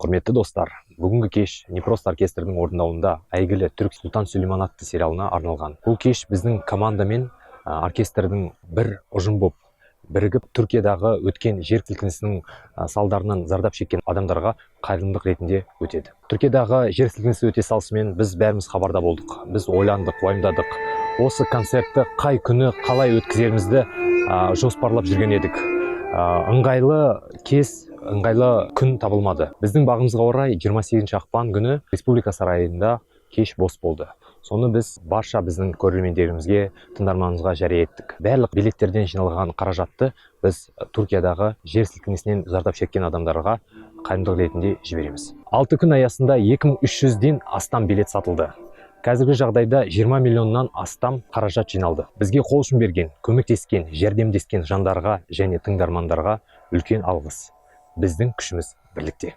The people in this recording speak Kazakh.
Құрметті достар, бүгінгі кеш не просто оркестрдің орындауында әйгілі Түрік Сұлтан Сүлейман атты сериалына арналған. Бұл кеш біздің командамен оркестрдің бір ұжым боп бірігіп Түркиядағы өткен жер сілкінісінің салдарынан зардап шеккен адамдарға қайырымдылық ретінде өтеді. Түркиядағы жер сілкінісі өте салысымен біз бәріміз хабарда болдық. Біз ойландық, уайымдадық. Осы концертті қай күні қалай өткізерімізді жоспарлап жүрген едік. Ыңғайлы кез, ыңғайлы күн табылмады. Біздің бағымызға орай 28 ақпан күні Республика сарайында кеш бос болды. Соны біз барша біздің көрермендерімізге, тыңдарманымызға жария еттік. Барлық билеттерден жиналған қаражатты біз Түркиядағы жер сілкінісінен зардап шеккен адамдарға қайырымдылық ретінде жібереміз. 6 күн аясында 2300-ден астам билет сатылды. Қазіргі жағдайда 20 миллионнан астам қаражат жиналды. Бізге қол ұшын берген, көмектескен, жәрдемдескен жандарға және тыңдармандарға үлкен алғыс. Біздің күшіміз бірлікте.